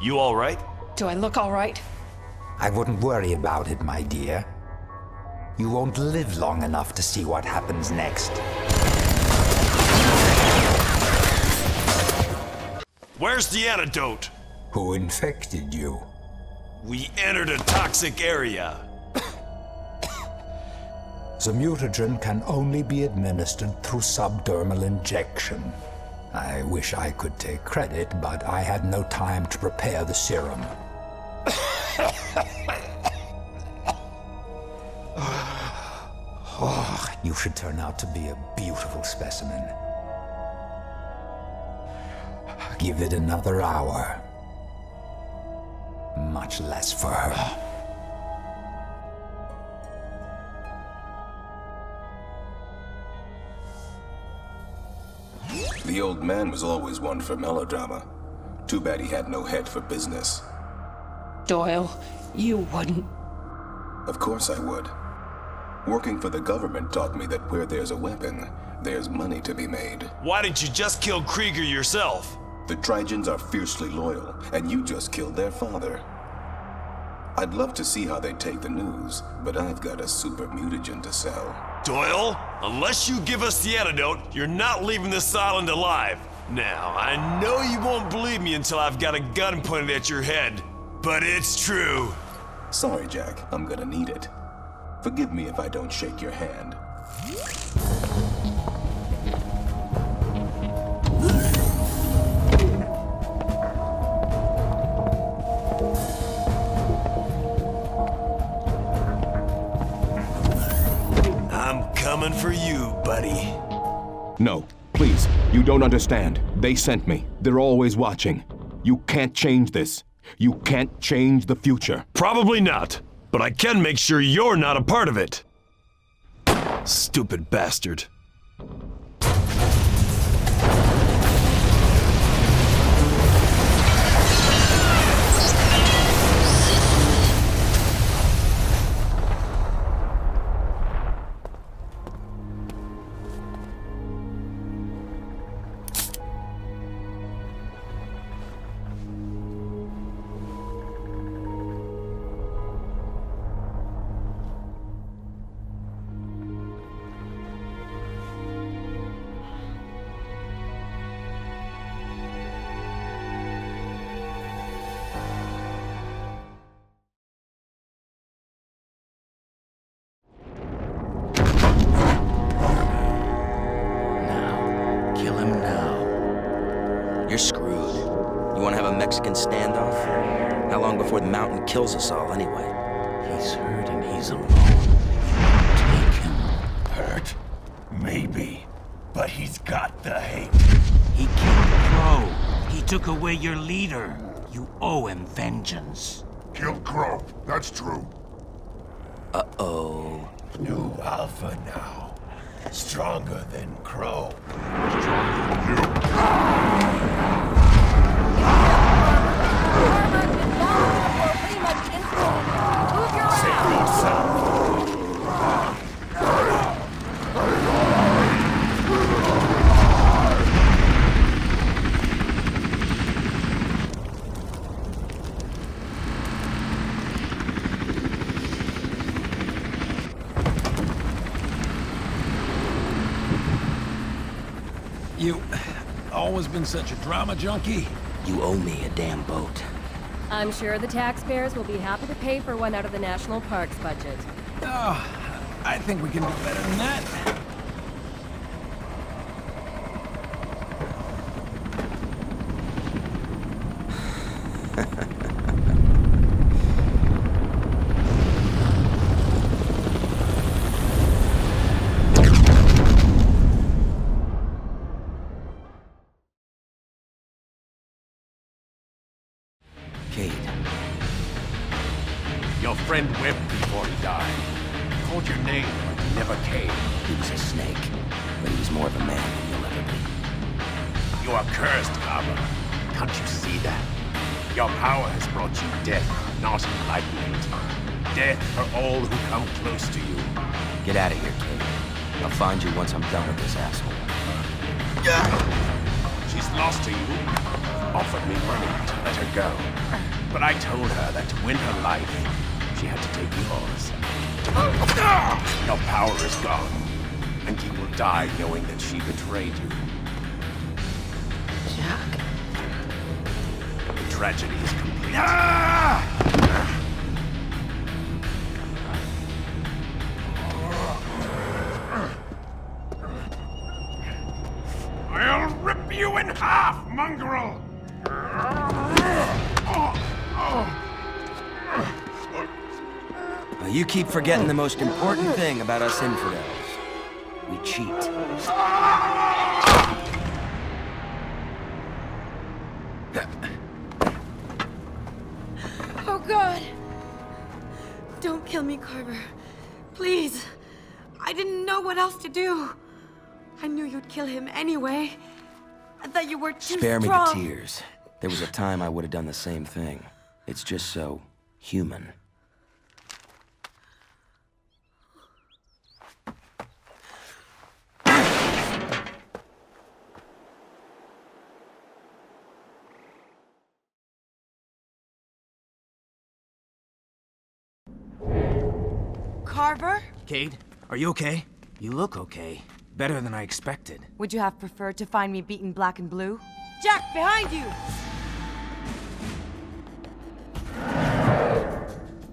You all right? Do I look all right? I wouldn't worry about it, my dear. You won't live long enough to see what happens next. Where's the antidote? Who infected you? We entered a toxic area. The mutagen can only be administered through subdermal injection. I wish I could take credit, but I had no time to prepare the serum. Oh, you should turn out to be a beautiful specimen. Give it another hour. Much less for her. The old man was always one for melodrama. Too bad he had no head for business. Doyle, you wouldn't. Of course I would. Working for the government taught me that where there's a weapon, there's money to be made. Why didn't you just kill Krieger yourself? The Trigens are fiercely loyal, and you just killed their father. I'd love to see how they take the news, but I've got a super mutagen to sell. Doyle, unless you give us the antidote, you're not leaving this island alive. Now, I know you won't believe me until I've got a gun pointed at your head, but it's true. Sorry, Jack, I'm gonna need it. Forgive me if I don't shake your hand. I'm coming for you, buddy. No, please, you don't understand. They sent me. They're always watching. You can't change this. You can't change the future. Probably not, but I can make sure you're not a part of it. Stupid bastard. You're screwed. You want to have a Mexican standoff? How long before the mountain kills us all, anyway? He's hurt and he's alone. Take him. Hurt? Maybe. But he's got the hate. He killed Crow. He took away your leader. You owe him vengeance. Killed Crow. That's true. Uh-oh. New Alpha now. Stronger than Crow. Save yourself. You always been such a drama junkie? You owe me a damn boat. I'm sure the taxpayers will be happy to pay for one out of the national parks budget. Oh, I think we can do better than that. Your friend wept before he died. He called your name, but he never came. He was a snake, but he was more of a man than you'll ever be. You are cursed, Carver. Can't you see that? Your power has brought you death, not enlightenment. Death for all who come close to you. Get out of here, kid. I'll find you once I'm done with this asshole. She's lost to you. offered me money to let her go. But I told her that to win her life, she had to take yours. Your power is gone, and you will die knowing that she betrayed you. Jack. The tragedy is complete. I'll rip you in half, mongrel! You keep forgetting the most important thing about us infidels. We cheat. Oh, God. Don't kill me, Carver. Please. I didn't know what else to do. I knew you'd kill him anyway. I thought you were too Spare me strong. the tears. There was a time I would have done the same thing. It's just so human. Carver? Cade, are you okay? You look okay. Better than I expected. Would you have preferred to find me beaten black and blue? Jack, behind you!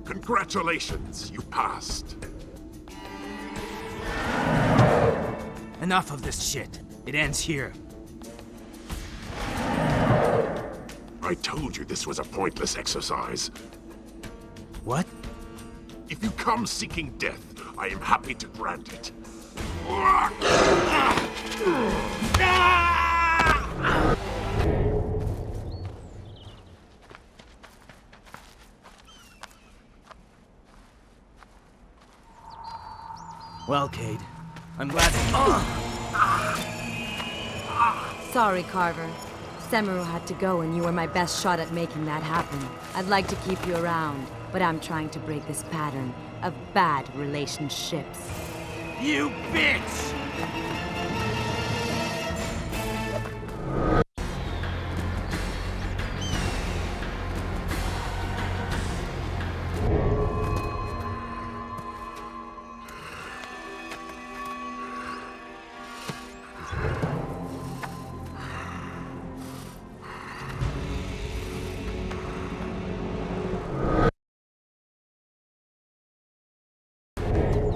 Congratulations, you passed. Enough of this shit. It ends here. I told you this was a pointless exercise. What? If you come seeking death, I am happy to grant it. Well, Cade, I'm glad Sorry, Carver. Semaru had to go and you were my best shot at making that happen. I'd like to keep you around, but I'm trying to break this pattern of bad relationships. You bitch!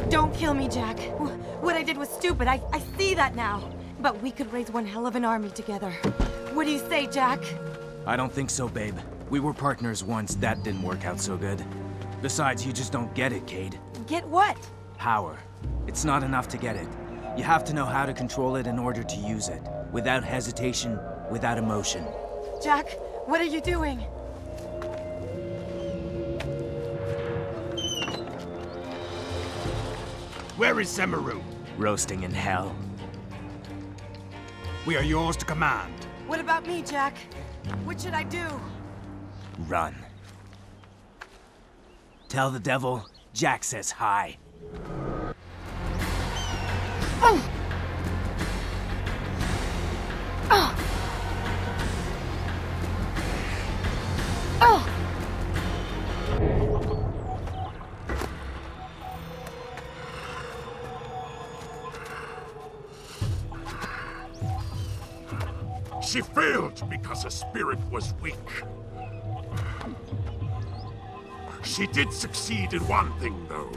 Don't kill me, Jack. What I did was stupid. I see that now. But we could raise one hell of an army together. What do you say, Jack? I don't think so, babe. We were partners once. That didn't work out so good. Besides, you just don't get it, Cade. Get what? Power. It's not enough to get it. You have to know how to control it in order to use it. Without hesitation, without emotion. Jack, what are you doing? Where is Semaru? Roasting in hell. We are yours to command. What about me, Jack? What should I do? Run. Tell the devil, Jack says hi. Oh! Oh! Oh! She failed because her spirit was weak. She did succeed in one thing, though.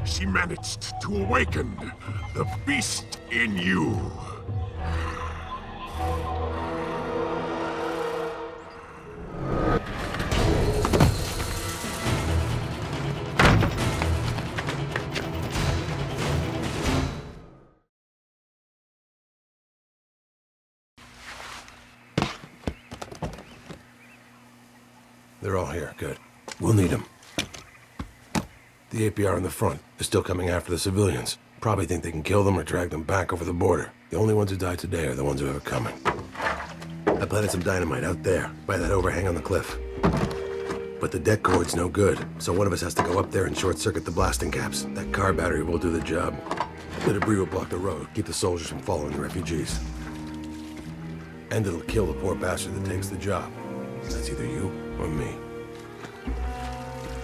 She managed to awaken the beast in you. They're all here. Good. We'll need them. The APR in the front is still coming after the civilians. Probably think they can kill them or drag them back over the border. The only ones who died today are the ones who have it coming. I planted some dynamite out there, by that overhang on the cliff. But the det cord's no good, so one of us has to go up there and short-circuit the blasting caps. That car battery will do the job. The debris will block the road, keep the soldiers from following the refugees. And it'll kill the poor bastard that takes the job. That's either you or me.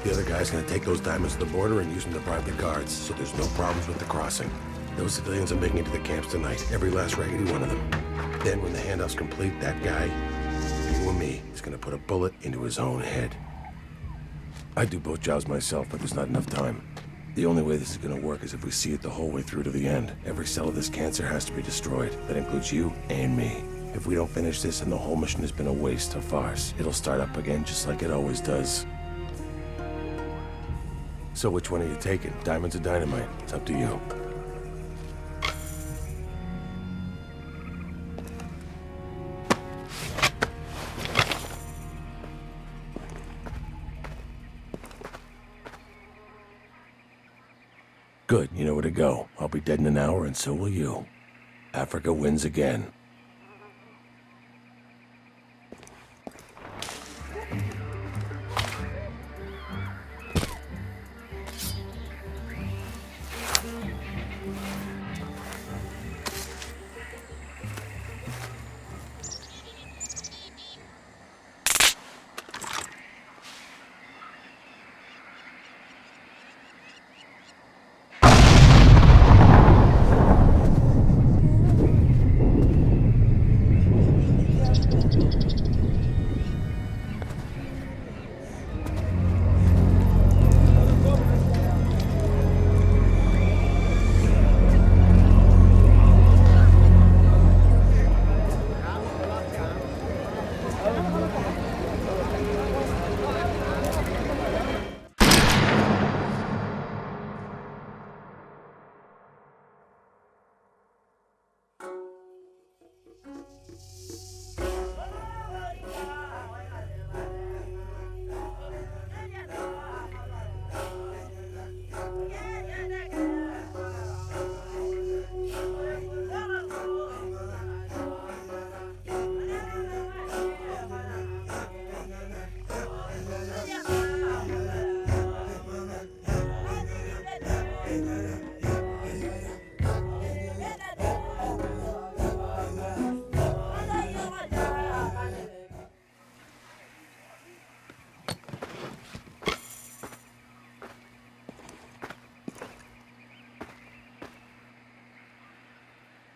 The other guy's gonna take those diamonds to the border and use them to bribe the guards, so there's no problems with the crossing. Those civilians are making it to the camps tonight, every last raggedy one of them. Then when the handoff's complete, that guy, you or me, is gonna put a bullet into his own head. I'd do both jobs myself, but there's not enough time. The only way this is gonna work is if we see it the whole way through to the end. Every cell of this cancer has to be destroyed. That includes you and me. If we don't finish this, then the whole mission has been a waste, a farce. It'll start up again just like it always does. So which one are you taking? Diamonds or dynamite? It's up to you. Good, you know where to go. I'll be dead in an hour, and so will you. Africa wins again.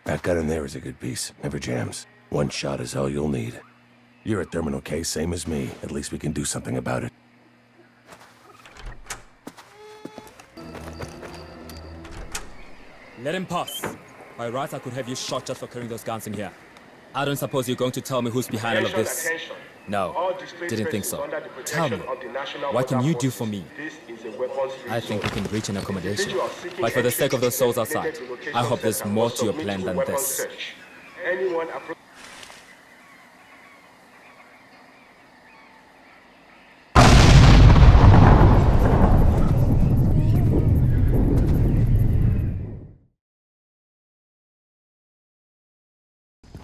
That gun in there is a good piece. Never jams. One shot is all you'll need. You're a terminal case, same as me. At least we can do something about it. Let him pass. By rights, I could have you shot just for carrying those guns in here. I don't suppose you're going to tell me who's behind all of this. No, didn't think so. Tell me, what can you do for me? I think we can reach an accommodation. But for the sake of those souls outside, I hope there's more to your plan than this.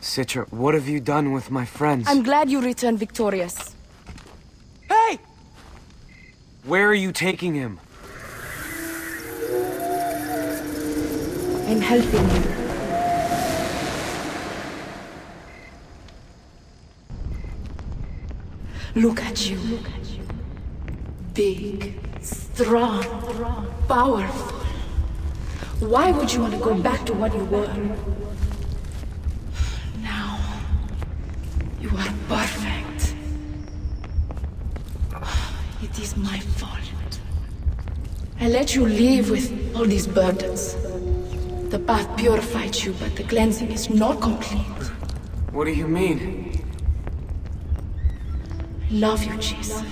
Citra, what have you done with my friends? I'm glad you returned victorious. Hey! Where are you taking him? I'm helping you. Look at you. Big, strong, powerful. Why would you want to go back to what you were? Now, you are perfect. It is my fault. I let you live with all these burdens. The bath purified you, but the cleansing is not complete. What do you mean? I love you, Jason.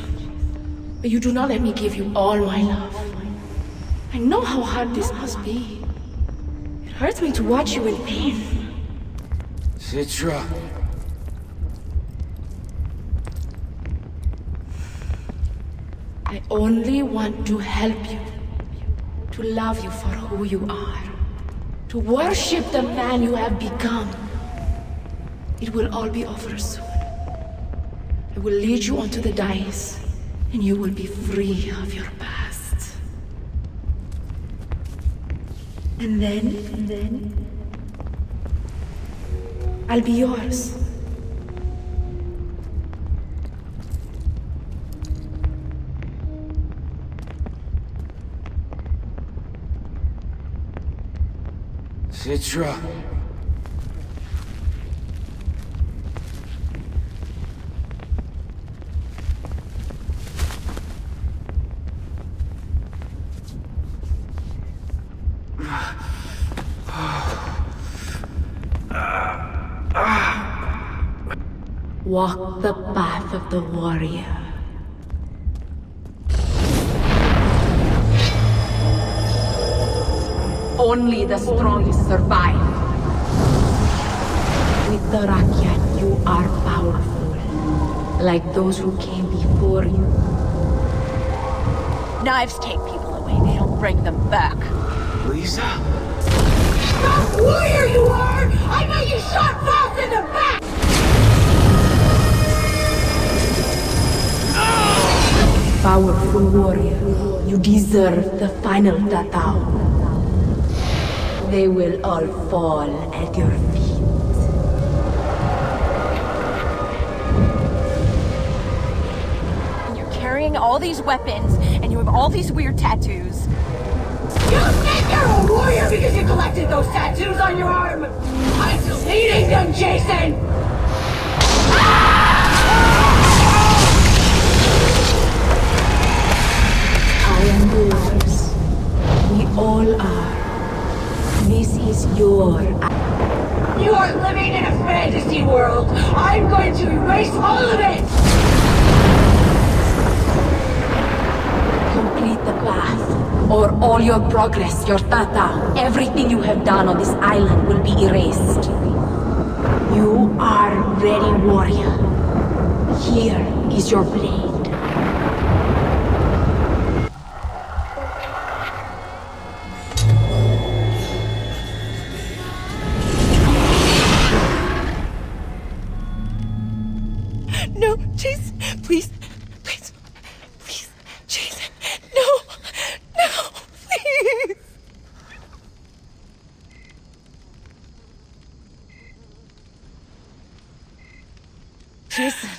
But you do not let me give you all my love. I know how hard this must be. It hurts me to watch you in pain. Citra. I only want to help you. To love you for who you are. To worship the man you have become. It will all be over soon. I will lead you onto the dais, and you will be free of your past. And then I'll be yours. Citra. Walk the path of the warrior. Only the strongest survive. With the Rakyat, you are powerful, like those who came before you. Knives take people away, they don't bring them back. Lisa? The warrior you are! I know you shot fast in the back! Powerful warrior, you deserve the final tatau. They will all fall at your feet. And you're carrying all these weapons, and you have all these weird tattoos. You think you're a warrior because you collected those tattoos on your arm? I'm deleting them, Jason! I am yours. We all are. This is your... You are living in a fantasy world! I'm going to erase all of it! Complete the path, or all your progress, your tata, everything you have done on this island will be erased. You are ready, warrior. Here is your blade. No, Jason, please, please, please, Jason, no, please. Jason,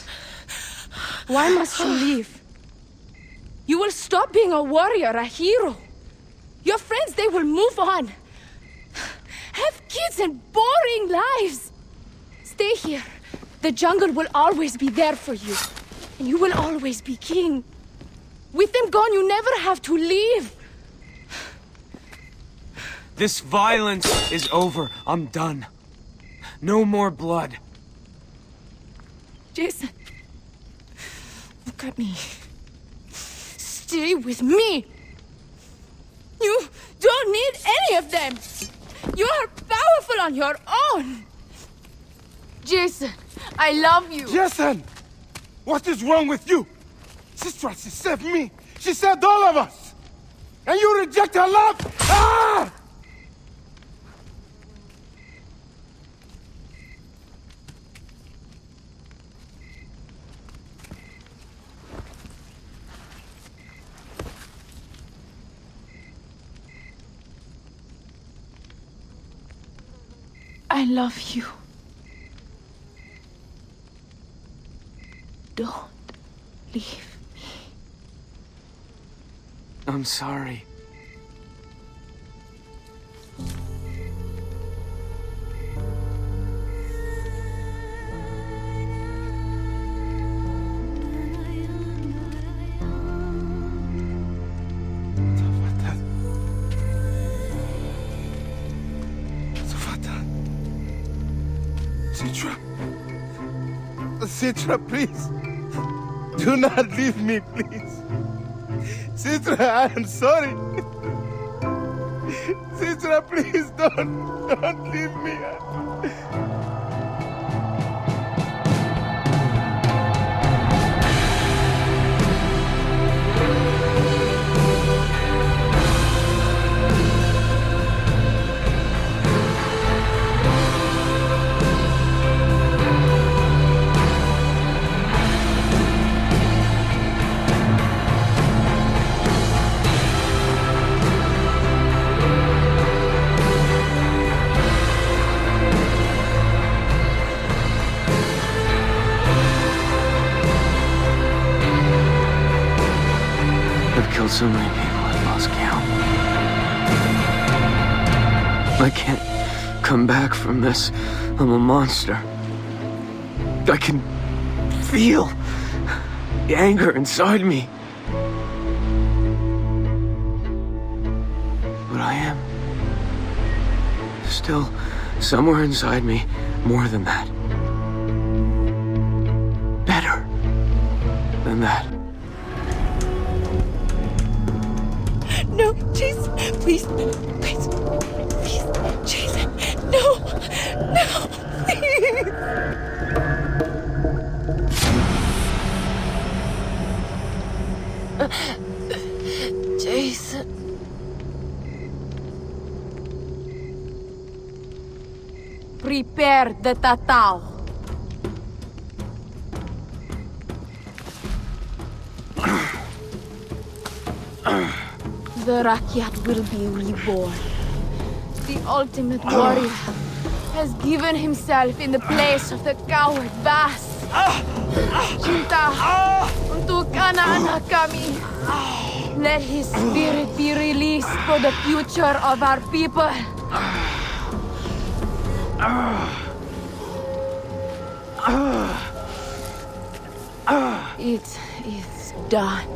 why must you leave? You will stop being a warrior, a hero. Your friends, they will move on. Have kids and boring lives. Stay here. The jungle will always be there for you. And you will always be king. With them gone, you never have to leave. This violence is over. I'm done. No more blood. Jason, look at me. Stay with me. You don't need any of them. You are powerful on your own. Jason, I love you. Jason! What is wrong with you? Sister, she saved me. She saved all of us. And you reject her love? Ah! I love you. Don't leave me. I'm sorry. Citra. Citra, please. Do not leave me, please. Citra, I am sorry. Citra, please don't leave me. I've killed so many people, I've lost count. I can't come back from this, I'm a monster. I can feel the anger inside me. But I am still somewhere inside me more than that. Better than that. No, Jason, please, please, please, Jason, no, please. Jason. Prepare the tatao. The Rakyat will be reborn. The ultimate warrior has given himself in the place of the coward Bas. Cinta untuk anak-anak kami. Let his spirit be released for the future of our people. It is done.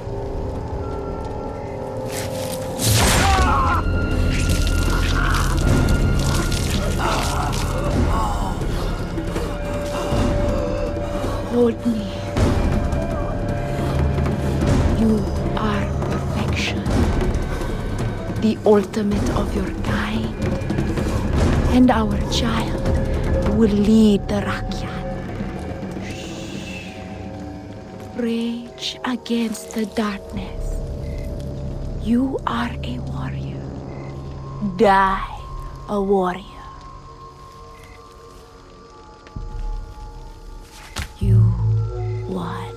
Hold me. You are perfection. The ultimate of your kind. And our child will lead the Rakyat. Rage against the darkness. You are a warrior. Die a warrior. You won.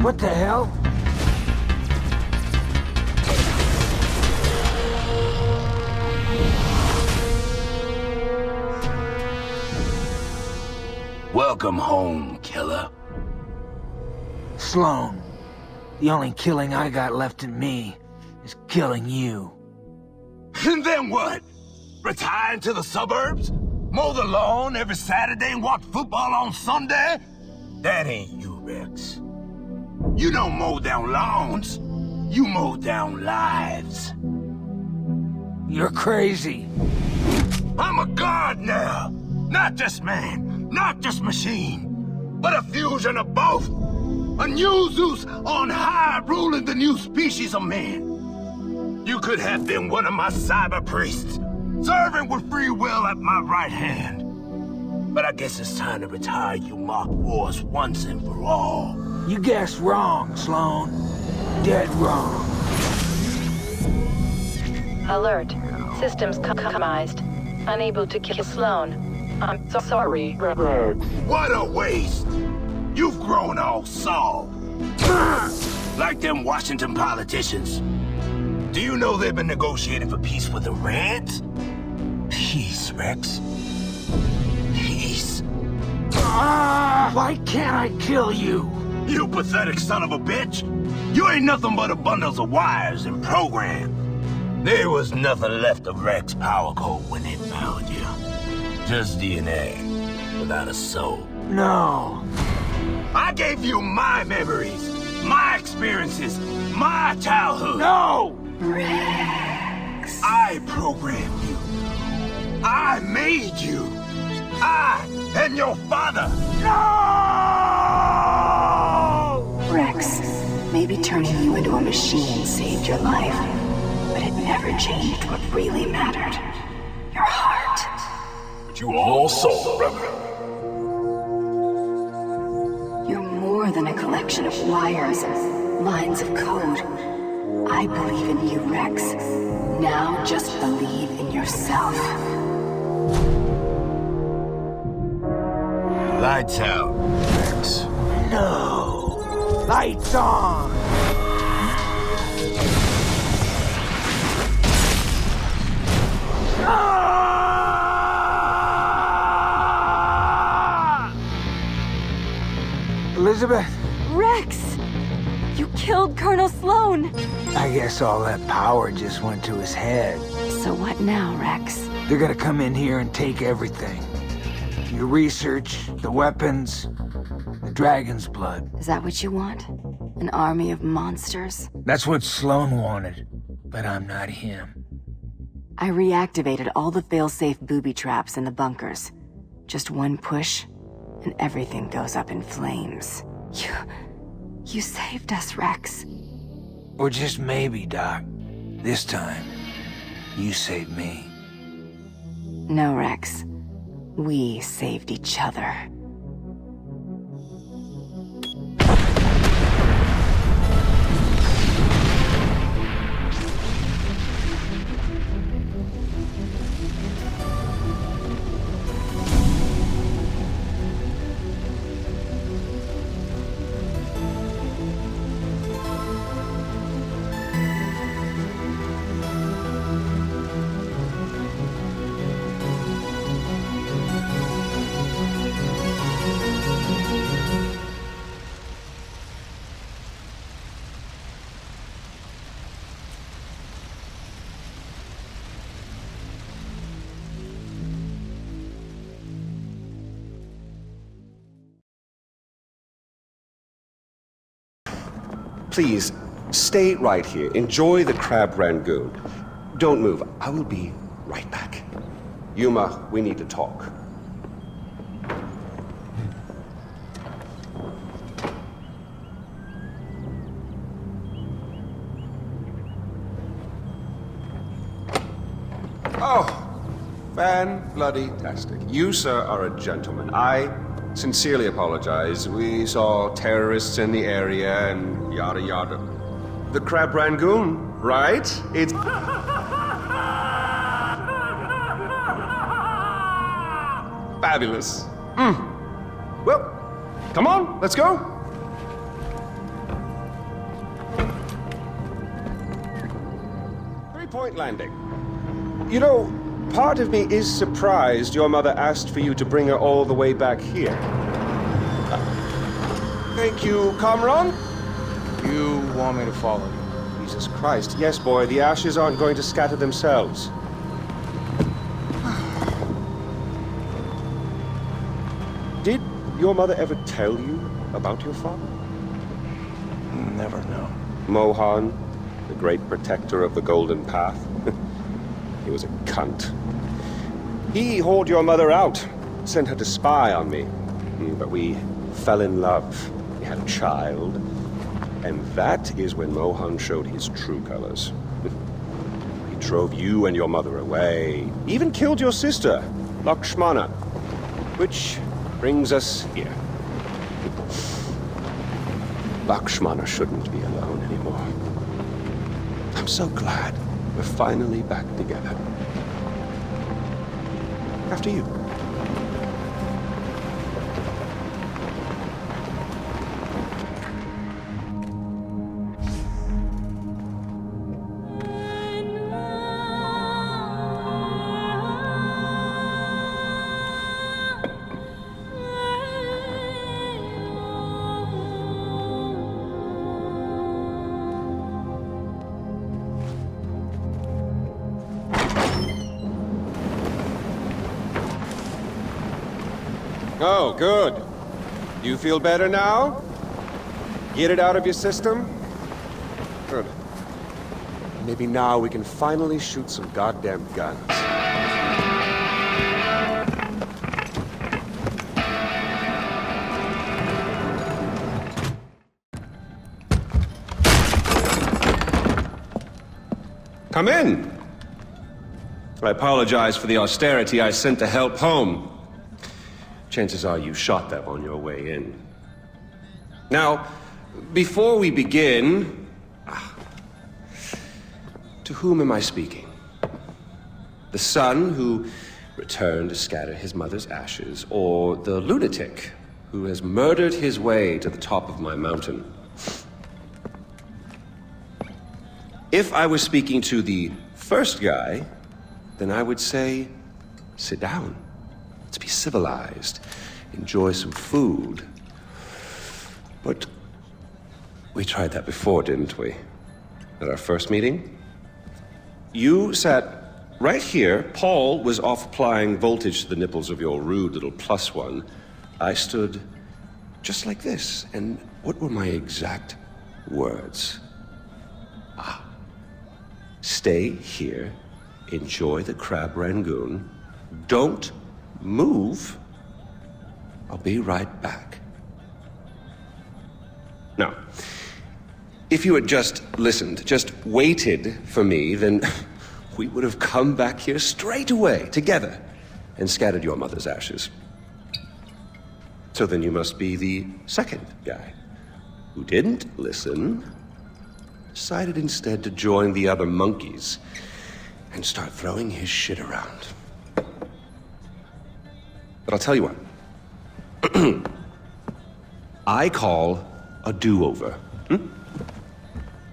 What the hell? Welcome home, killer. Sloan, the only killing I got left in me is killing you. And then what? Retire to the suburbs? Mow the lawn every Saturday and watch football on Sunday? That ain't you, Rex. You don't mow down lawns. You mow down lives. You're crazy. I'm a god now. Not just man, not just machine, but a fusion of both. A new Zeus on high ruling the new species of man. You could have been one of my cyber priests, serving with free will at my right hand. But I guess it's time to retire you mock wars once and for all. You guessed wrong, Sloan. Dead wrong. Alert. Systems compromised. Unable to kill Sloan. I'm so sorry. What a waste! You've grown all soft. Like them Washington politicians. Do you know they've been negotiating for peace with the Reds? Peace, Rex. Peace. Why can't I kill you? You pathetic son of a bitch! You ain't nothing but a bundles of wires and programs. There was nothing left of Rex power code when they found you. Just DNA, without a soul. No. I gave you my memories, my experiences, my childhood. No! Rex. I programmed you. I made you. I am your father. No! Rex, maybe turning you into a machine saved your life, but it never changed what really mattered. Your heart. But you all saw, brother. You're more than a collection of wires and lines of code. I believe in you, Rex. Now just believe in yourself. Lights out, Rex. No. Lights on. Elizabeth? Rex! You killed Colonel Sloan! I guess all that power just went to his head. So what now, Rex? They're gonna come in here and take everything. Your research, the weapons, the dragon's blood. Is that what you want? An army of monsters? That's what Sloan wanted, but I'm not him. I reactivated all the fail-safe booby traps in the bunkers. Just one push, and everything goes up in flames. You saved us, Rex. Or just maybe, Doc. This time, you saved me. No, Rex. We saved each other. Please, stay right here. Enjoy the crab rangoon. Don't move. I will be right back. Yuma, we need to talk. Oh, fan-bloody-tastic. You, sir, are a gentleman. I sincerely apologize. We saw terrorists in the area and yada yada. The crab rangoon, right? It's... fabulous. Well, come on, let's go. Three-point landing. You know, part of me is surprised your mother asked for you to bring her all the way back here. Thank you, Kamran. You want me to follow you? Jesus Christ. Yes, boy, the ashes aren't going to scatter themselves. Did your mother ever tell you about your father? Never know. Mohan, the great protector of the Golden Path. He was a cunt. He hauled your mother out, sent her to spy on me. But we fell in love. We had a child. And that is when Mohan showed his true colors. He drove you and your mother away. Even killed your sister, Lakshmana. Which brings us here. Lakshmana shouldn't be alone anymore. I'm so glad we're finally back together. After you. Oh, good. You feel better now? Get it out of your system? Good. Maybe now we can finally shoot some goddamn guns. Come in! I apologize for the austerity I sent to help home. Chances are you shot them on your way in. Now, before we begin... to whom am I speaking? The son who returned to scatter his mother's ashes, or the lunatic who has murdered his way to the top of my mountain? If I was speaking to the first guy, then I would say, sit down. Let's be civilized. Enjoy some food. But we tried that before, didn't we? At our first meeting? You sat right here. Paul was off applying voltage to the nipples of your rude little +1. I stood just like this. And what were my exact words? Stay here, enjoy the crab rangoon, don't move. I'll be right back. Now, if you had just listened, just waited for me, then we would have come back here straight away, together, and scattered your mother's ashes. So then you must be the second guy, who didn't listen, decided instead to join the other monkeys and start throwing his shit around. But I'll tell you what. I call a do-over.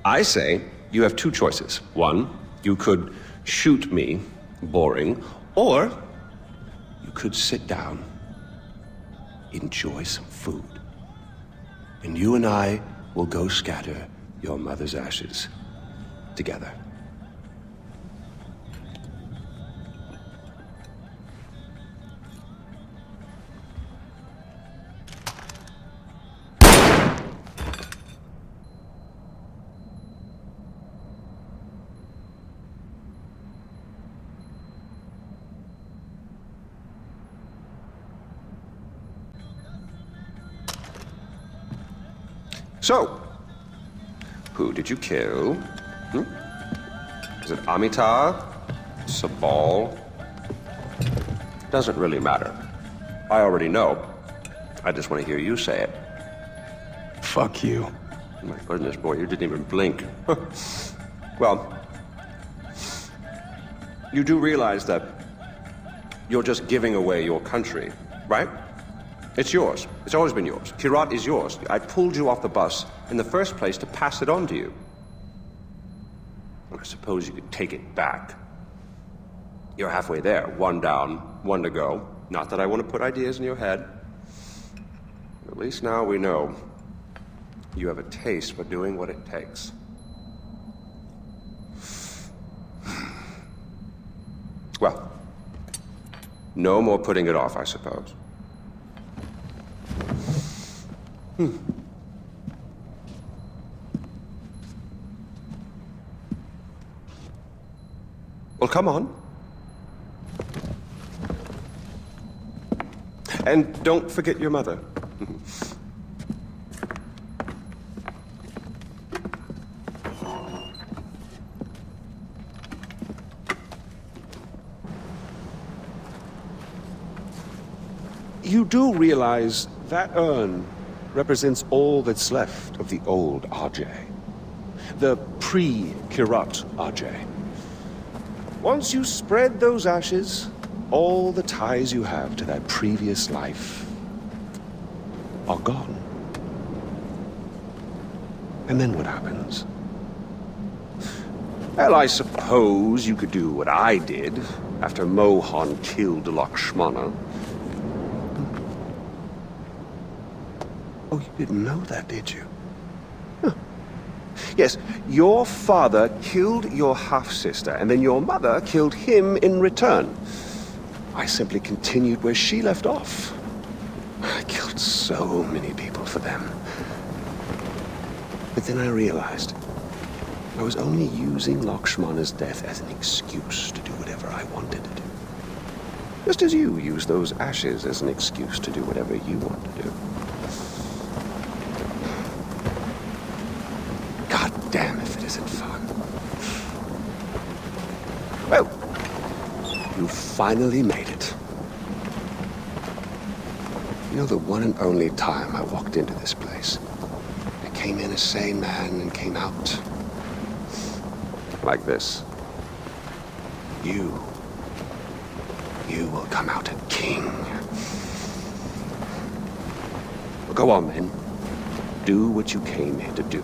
I say you have two choices. One, you could shoot me, boring, or you could sit down, enjoy some food, and you and I will go scatter your mother's ashes together. So, who did you kill? Is it Amitar? Sabal? Doesn't really matter. I already know. I just want to hear you say it. Fuck you. My goodness, boy, you didn't even blink. Well, you do realize that you're just giving away your country, right? It's yours. It's always been yours. Kyrat is yours. I pulled you off the bus in the first place to pass it on to you. I suppose you could take it back. You're halfway there. One down, one to go. Not that I want to put ideas in your head. At least now we know you have a taste for doing what it takes. Well, no more putting it off, I suppose. Well, come on. And don't forget your mother. You do realize that urn represents all that's left of the old RJ. The pre-Kyrat RJ. Once you spread those ashes, all the ties you have to that previous life are gone. And then what happens? Well, I suppose you could do what I did after Mohan killed Lakshmana. Oh, you didn't know that, did you? Huh. Yes, your father killed your half-sister, and then your mother killed him in return. I simply continued where she left off. I killed so many people for them. But then I realized I was only using Lakshmana's death as an excuse to do whatever I wanted to do. Just as you use those ashes as an excuse to do whatever you want to do. God damn if it isn't fun. Well, you finally made it. You know, the one and only time I walked into this place, I came in a sane man and came out like this. You will come out a king. Well, go on, then. Do what you came here to do.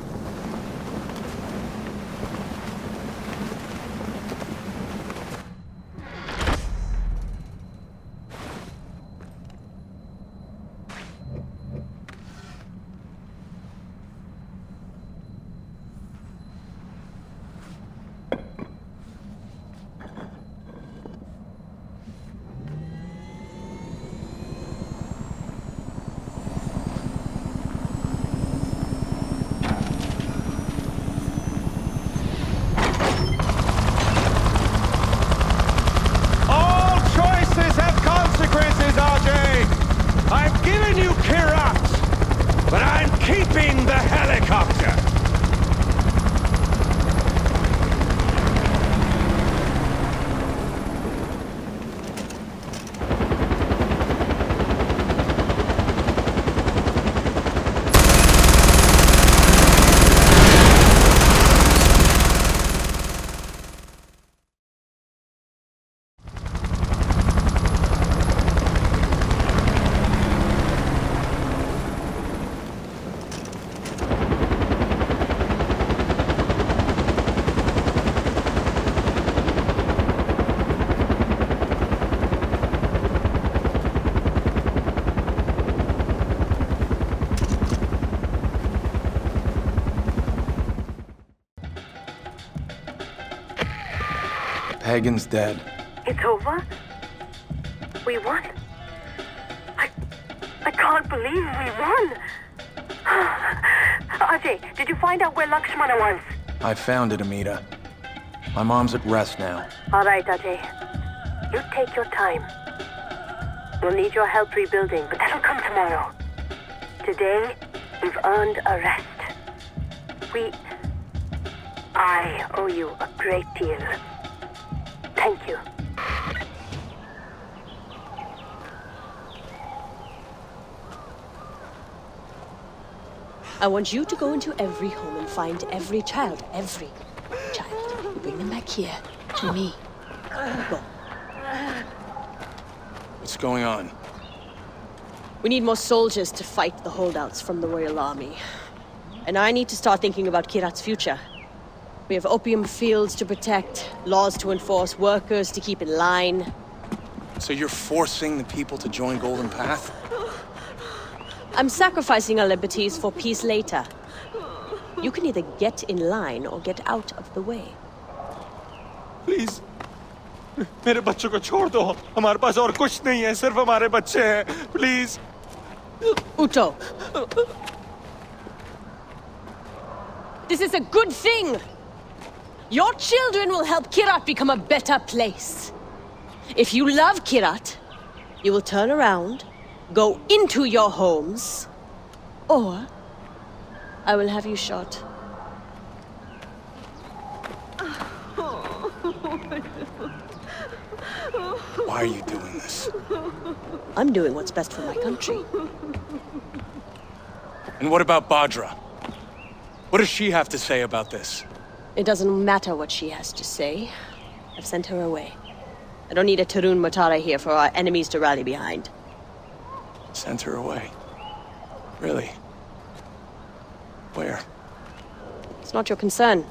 Hagen's dead. It's over? We won? I can't believe we won! Ajay, did you find out where Lakshmana was? I found it, Amita. My mom's at rest now. All right, Ajay. You take your time. We'll need your help rebuilding, but that'll come tomorrow. Today, we've earned a rest. I owe you a great deal. Thank you. I want you to go into every home and find every child. You bring them back here, to me. Go. What's going on? We need more soldiers to fight the holdouts from the Royal Army. And I need to start thinking about Kirat's future. We have opium fields to protect, laws to enforce, workers to keep in line. So you're forcing the people to join Golden Path? I'm sacrificing our liberties for peace later. You can either get in line or get out of the way. Please. मेरे बच्चों को छोड़ दो. हमारे पास और कुछ नहीं है, सिर्फ हमारे बच्चे हैं. Please. Uto. This is a good thing. Your children will help Kirat become a better place. If you love Kirat, you will turn around, go into your homes, or I will have you shot. Why are you doing this? I'm doing what's best for my country. And what about Bhadra? What does she have to say about this? It doesn't matter what she has to say. I've sent her away. I don't need a Tarun Matara here for our enemies to rally behind. Sent her away? Really? Where? It's not your concern.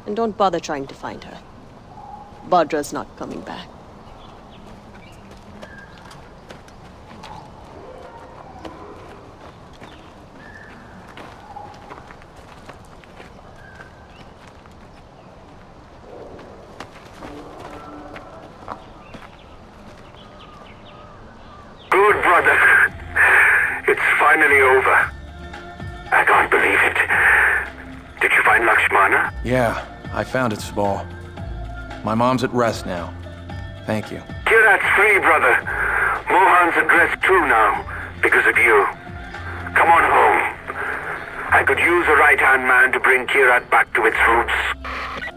And don't bother trying to find her. Bhadra's not coming back. Good, brother. It's finally over. I can't believe it. Did you find Lakshmana? Yeah, I found it, Sbal. My mom's at rest now. Thank you. Kirat's free, brother. Mohan's at rest too now, because of you. Come on home. I could use a right-hand man to bring Kirat back to its roots.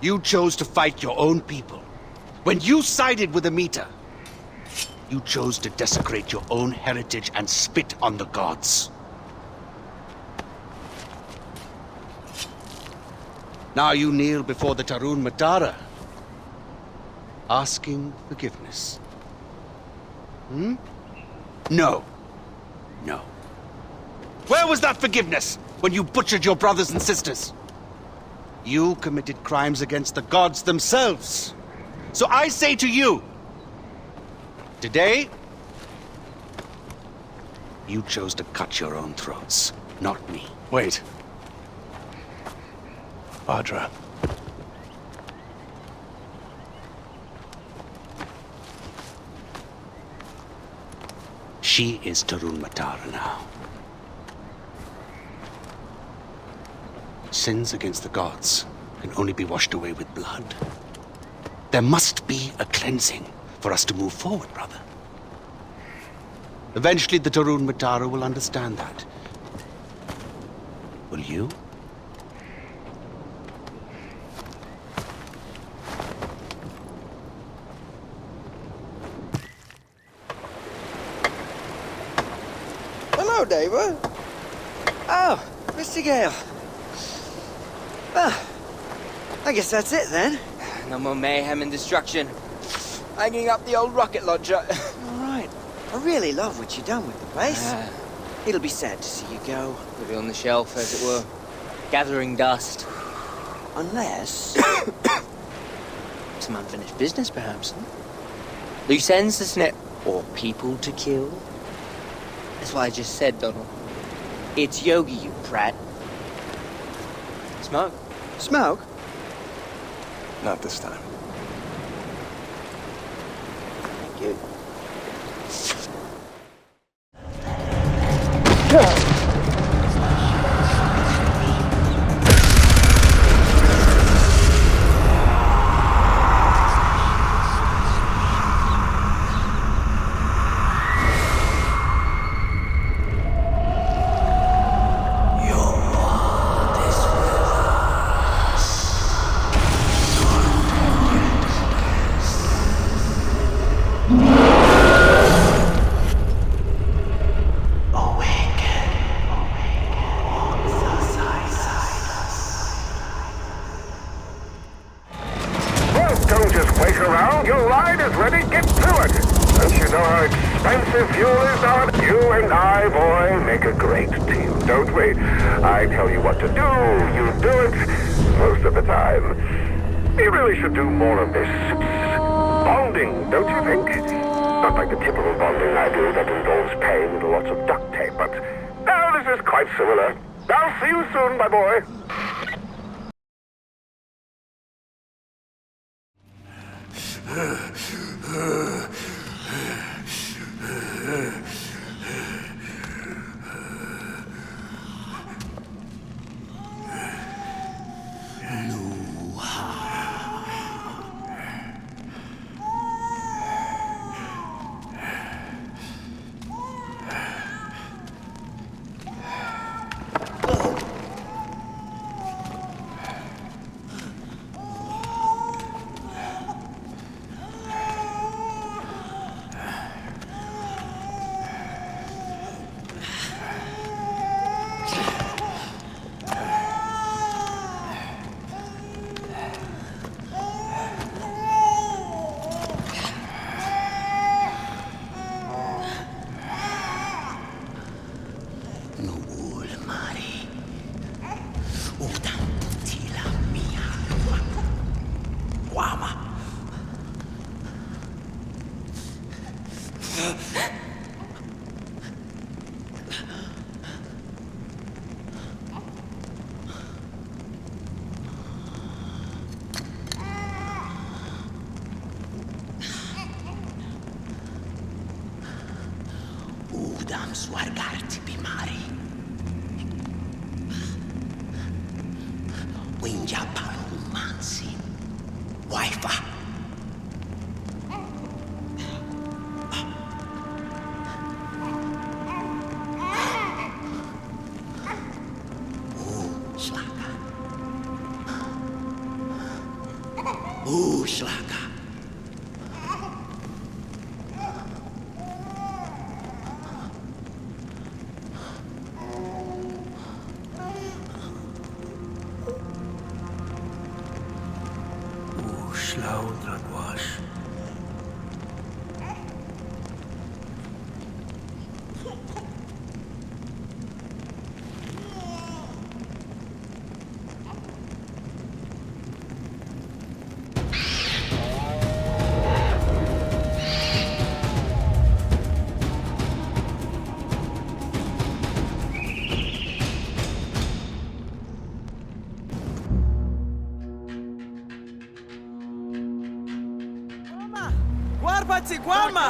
You chose to fight your own people. When you sided with Amita, you chose to desecrate your own heritage and spit on the gods. Now you kneel before the Tarun Matara, asking forgiveness. No. No. Where was that forgiveness when you butchered your brothers and sisters? You committed crimes against the gods themselves. So I say to you, today, you chose to cut your own throats, not me. Wait. Bhadra. She is Tarun Matara now. Sins against the gods can only be washed away with blood. There must be a cleansing for us to move forward, brother. Eventually the Tarun Matara will understand that. Will you? Hello, David. Oh, Mr. Gale. Well, I guess that's it then. No more mayhem and destruction. Hanging up the old rocket launcher. All right. I really love what you've done with the place. It'll be sad to see you go. Put it on the shelf, as it were. Gathering dust. Unless... some unfinished business, perhaps. Loose ends, isn't it? Or people to kill. That's what I just said, Donald. It's Yogi, you prat. Smoke? Smoke? Not this time. Thank you. Don't just wait around. Your ride is ready. Get to it. Don't you know how expensive fuel is now? You and I, boy, make a great team, don't we? I tell you what to do. You do it most of the time. You really should do more of this bonding, don't you think? Not like the typical bonding I do that involves paying with lots of duct tape, but now this is quite similar. I'll see you soon, my boy. Udam swargarti bimari. Winja palu mansi. Waifa. Slaka. Slaka. Guarda-te, guarma!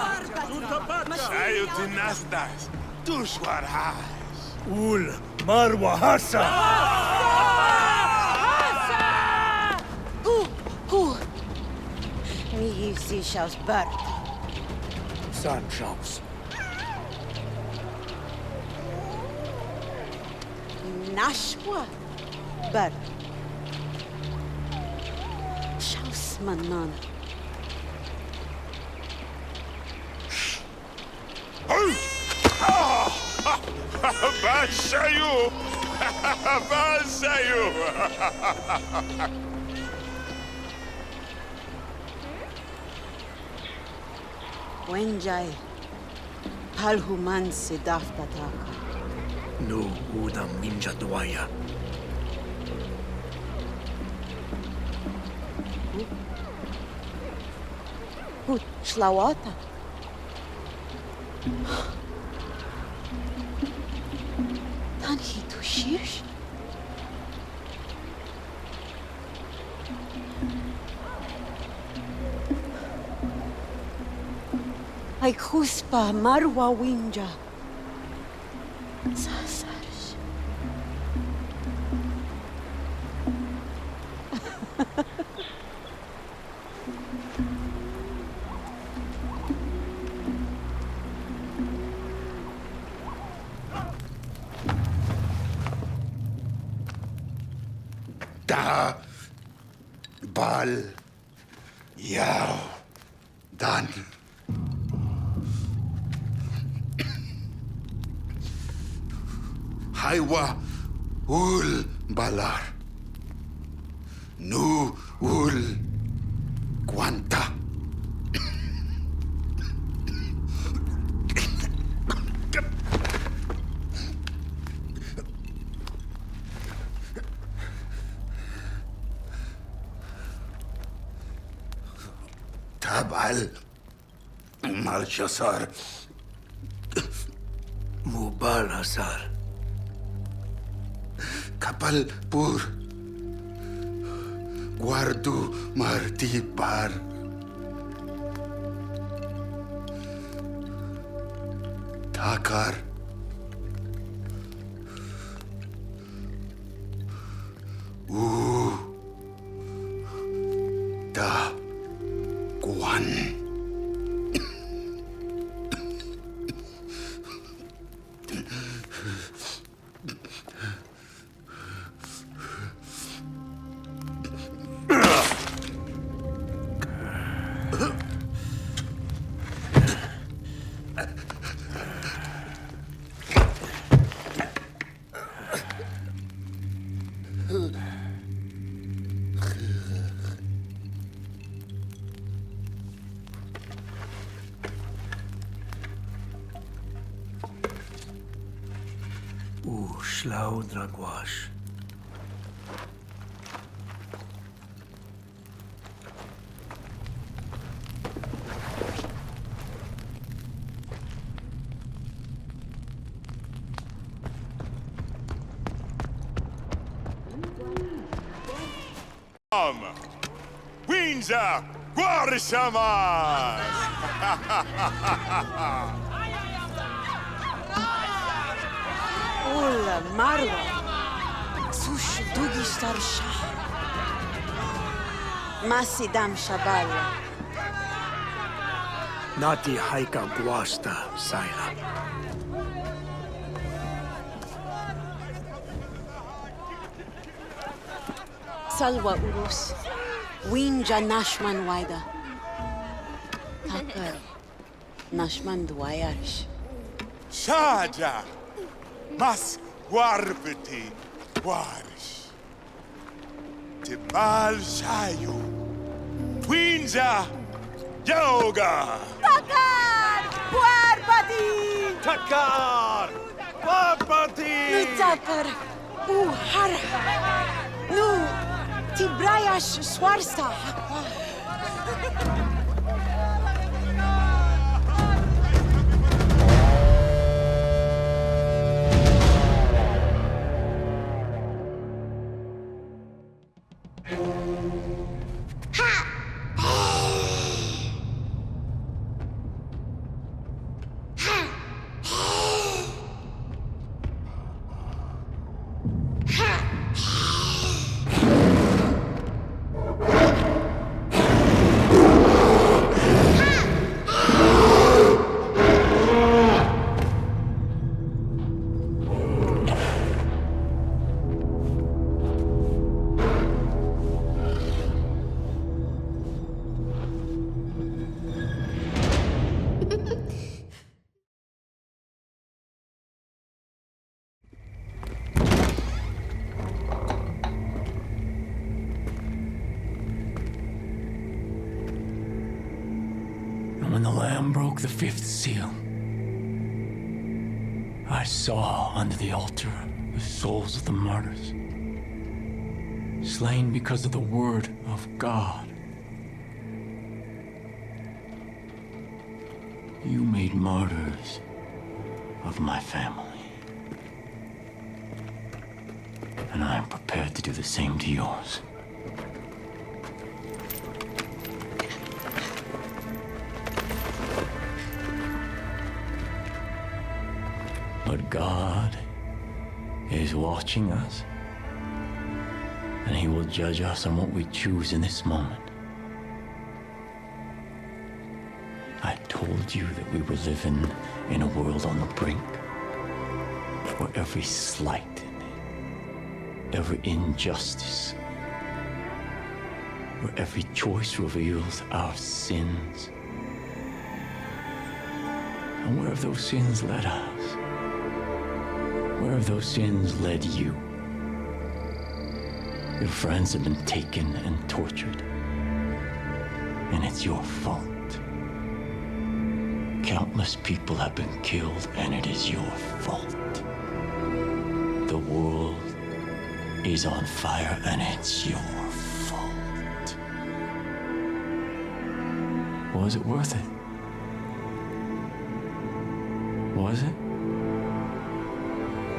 Ayo dinastas, tushwarhas. Ul marwa hasa! Who? Mihi Sishaus Bert. Sanshaus. Nashwa Bert. Shaus Manon. Bashayu! Bashayu! Wenjai Palhuman Sidaftataka. No udam minja dwaya. Hut Shlawata. Tanhi Tushish. Ay khuspa marwa winja. Sasarsh. Da Bal Yao Dan Haiwa Ul Balar Nu Ul Quanta Tabal Malchasar Mubal Hasar Kapal Pur Guardu Marti Par Takar Da Guan Schlau Dragwash. Windsor Guarishamas! Ula marwa. Sush dugi star shah. Masidam shabala. Nati Haika Guasta Saila. Salwa urus. Winja nashman waida. Takar. Nashman dwayarish. Shaja! Mas Guarbiti Guarish. Timal Shayu. Windsor Yoga! Takar! Guarbati! Takar! Guarbati! Nu takar. Hara. Nu tibrayash swarsta. When the Lamb broke the fifth seal, I saw under the altar the souls of the martyrs, slain because of the word of God. You made martyrs of my family, and I am prepared to do the same to yours. God is watching us, and he will judge us on what we choose in this moment. I told you that we were living in a world on the brink, where every slight, every injustice, where every choice reveals our sins. And where have those sins led us? Where have those sins led you? Your friends have been taken and tortured, and it's your fault. Countless people have been killed, and it is your fault. The world is on fire, and it's your fault. Was it worth it? Was it?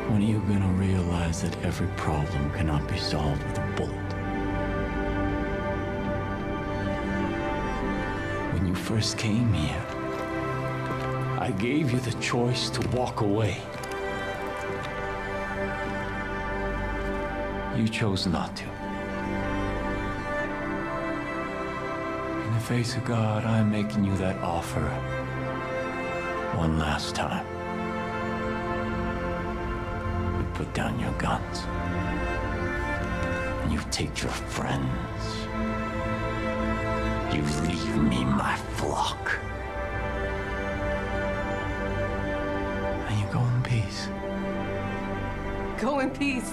When are you gonna realize that every problem cannot be solved with a bullet? When you first came here, I gave you the choice to walk away. You chose not to. In the face of God, I'm making you that offer one last time. You put down your guns, and you take your friends. You leave me my flock. And you go in peace. Go in peace.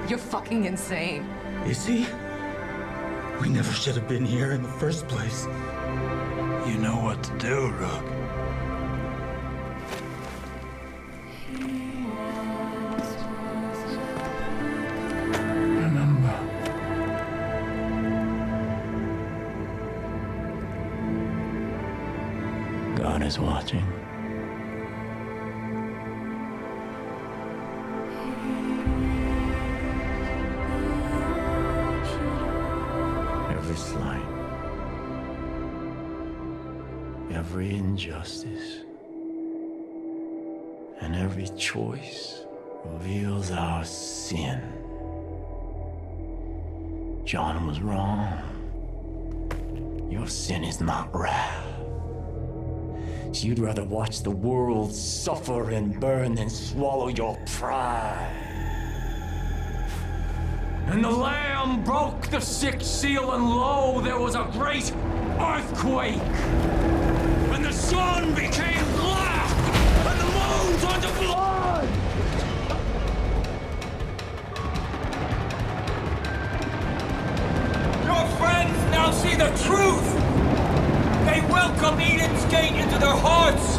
You're fucking insane. Is he? We never should have been here in the first place. You know what to do, Rook. Remember. God is watching. Every slight, every injustice, and every choice reveals our sin. John was wrong. Your sin is not wrath. So you'd rather watch the world suffer and burn than swallow your pride. And the Lamb broke the sixth seal, and lo, there was a great earthquake. And the sun became black, and the moon turned to blood. Your friends now see the truth. They welcome Eden's gate into their hearts.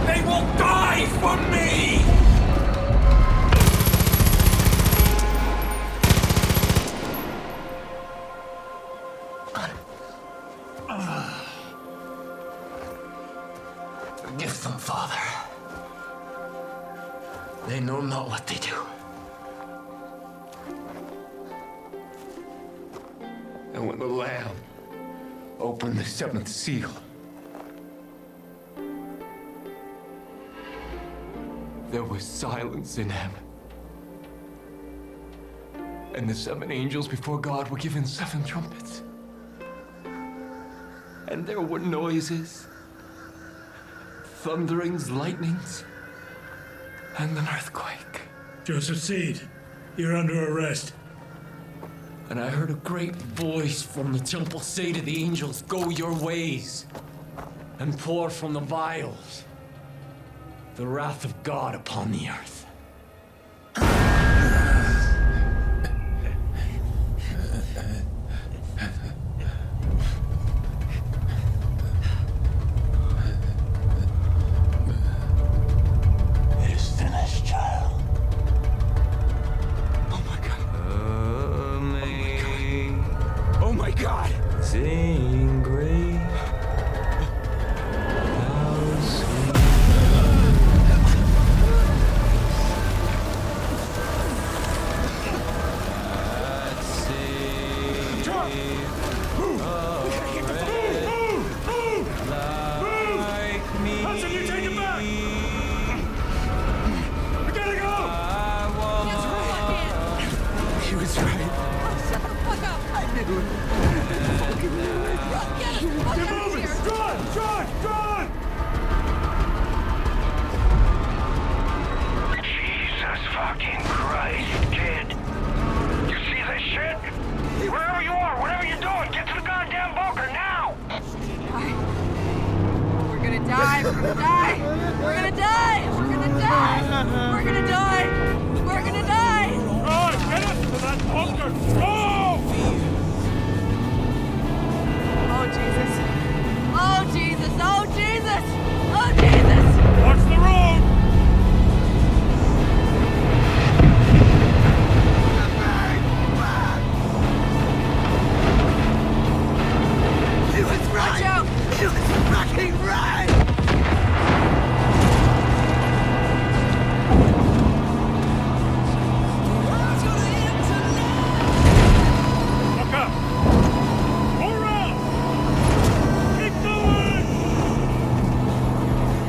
They will die for me. Forgive them, Father. They know not what they do. And when the Lamb opened the seventh seal, there was silence in heaven. And the seven angels before God were given seven trumpets. And there were noises, thunderings, lightnings, and an earthquake. Joseph Seed, you're under arrest. And I heard a great voice from the temple say to the angels, "Go your ways, and pour from the vials the wrath of God upon the earth." It is finished, child. Oh my God. Oh my God! Sing great. Thou sweet Jesus fucking Christ, kid. You see this shit? Wherever you are, whatever you're doing, get to the goddamn bunker now! We're gonna die. We're gonna die. We're gonna die. We're gonna die. We're gonna die. We're gonna die. Run! Get us to that bunker! Go! Oh, Jesus. Oh, Jesus. Oh, Jesus. Oh, Jesus. Watch the road! He was right. Watch out. He was fucking right! Look up! Go around! Keep going!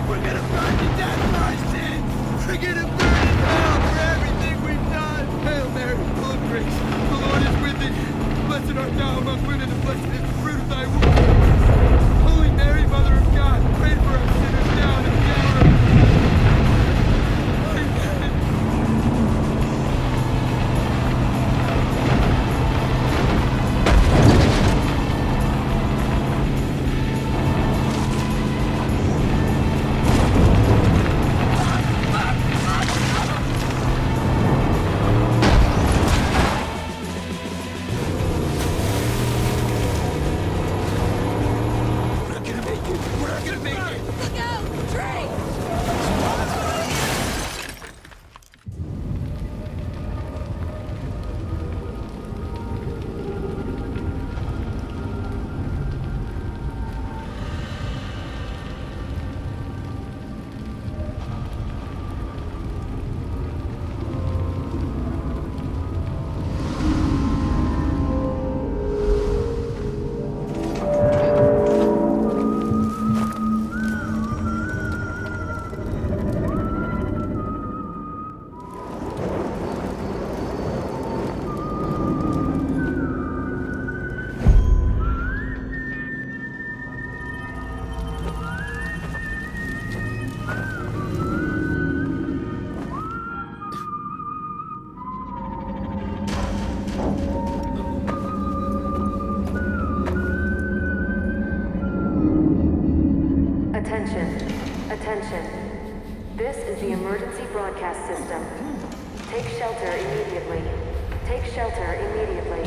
We're gonna burn to death for our sins! We're gonna burn in hell for everything we've done! Hail Mary, full of grace, the Lord is with thee! Blessed art thou among women, and blessed is the fruit of thy womb! Holy Mary, Mother of God, pray for us sinners now and at the hour of our death. Amen. Attention. This is the emergency broadcast system. Take shelter immediately. Take shelter immediately.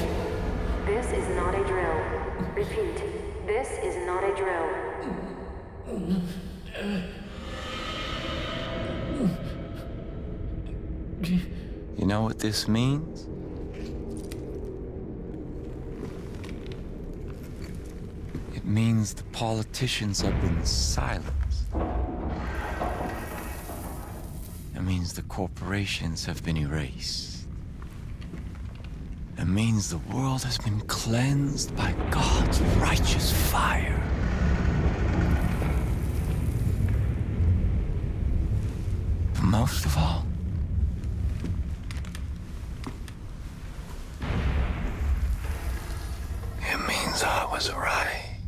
This is not a drill. Repeat, this is not a drill. You know what this means? It means the politicians have been silenced. It means the corporations have been erased. It means the world has been cleansed by God's righteous fire. But most of all, it means I was right.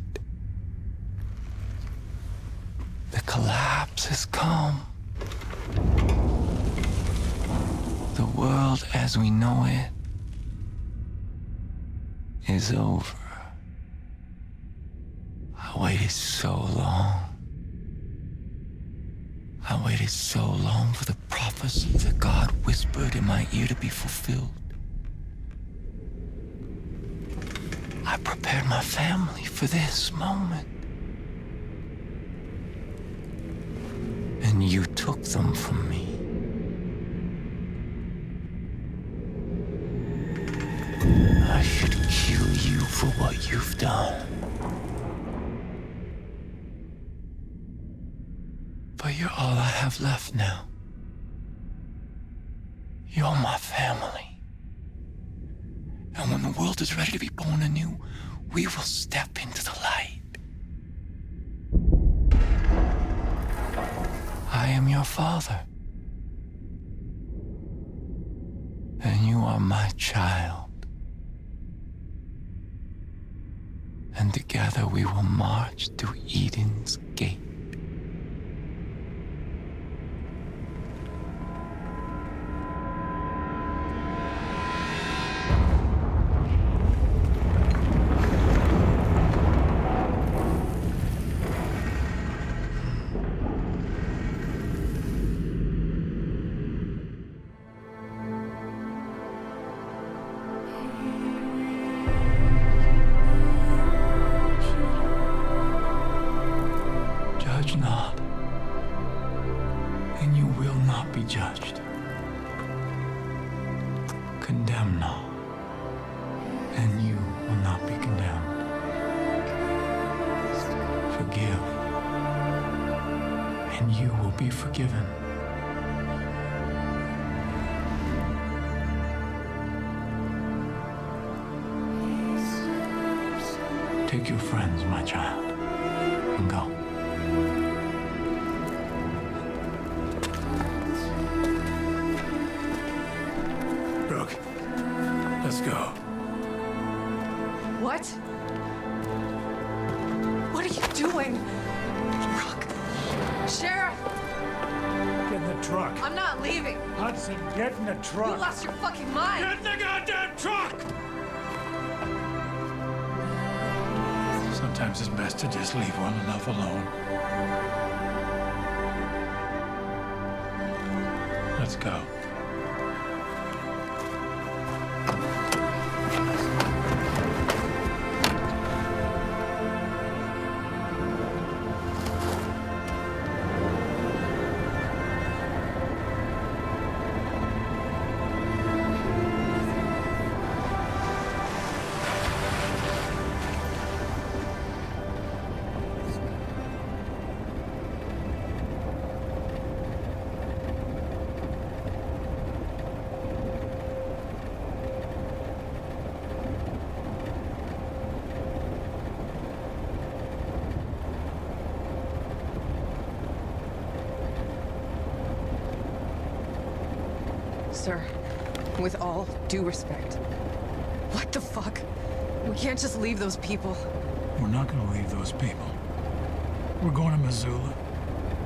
The collapse has come. The world as we know it is over. I waited so long. I waited so long for the prophecy that God whispered in my ear to be fulfilled. I prepared my family for this moment. And you took them from me. I should kill you for what you've done. But you're all I have left now. You're my family. And when the world is ready to be born anew, we will step into the light. I am your father. And you are my child. Together we will march to Eden's gate. Judge not, and you will not be judged. Condemn not, and you will not be condemned. Forgive, and you will be forgiven. Take your friends, my child, and go. Brooke, let's go. What? What are you doing? Brooke. Sheriff! Get in the truck. I'm not leaving. Hudson, get in the truck. You lost your fucking mind. Get in the goddamn truck! Sometimes it's best to just leave well enough alone. Let's go. Sir, with all due respect, what the fuck? We can't just leave those people. We're not gonna leave those people. We're going to Missoula.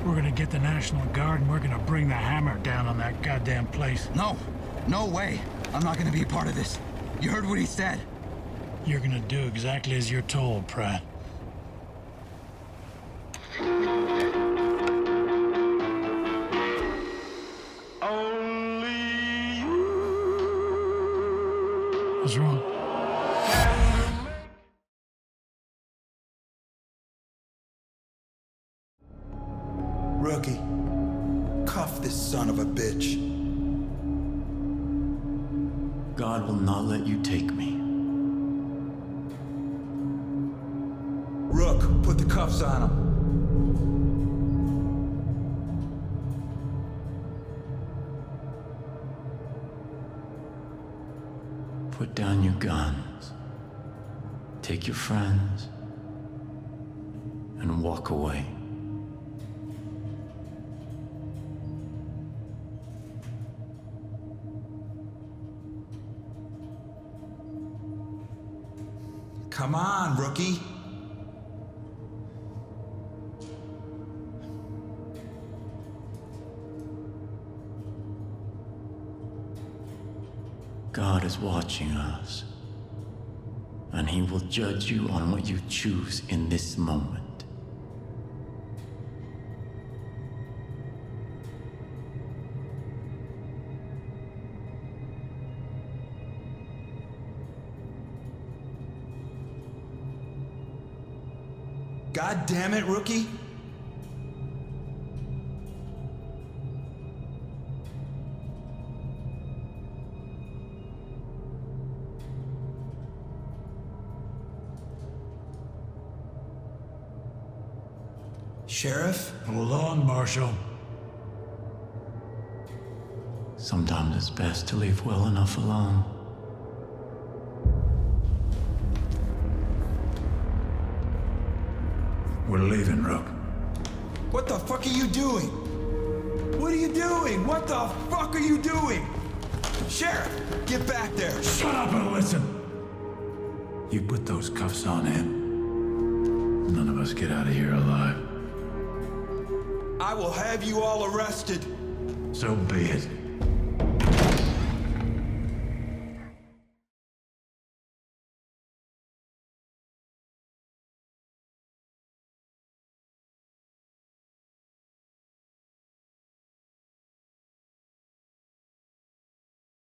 We're gonna get the National Guard and we're gonna bring the hammer down on that goddamn place. No, no way. I'm not gonna be a part of this. You heard what he said. You're gonna do exactly as you're told, Pratt. What's wrong? Rookie, cuff this son of a bitch. God will not let you take me. Rook, put the cuffs on him. Put down your guns. Take your friends. And walk away. Come on, rookie. God is watching us, and He will judge you on what you choose in this moment. God damn it, rookie. Sheriff? Hold on, Marshal. Sometimes it's best to leave well enough alone. We're leaving, Rook. What the fuck are you doing? What are you doing? What the fuck are you doing? Sheriff, get back there. Shut up and listen. You put those cuffs on him. None of us get out of here alive. I will have you all arrested. So be it.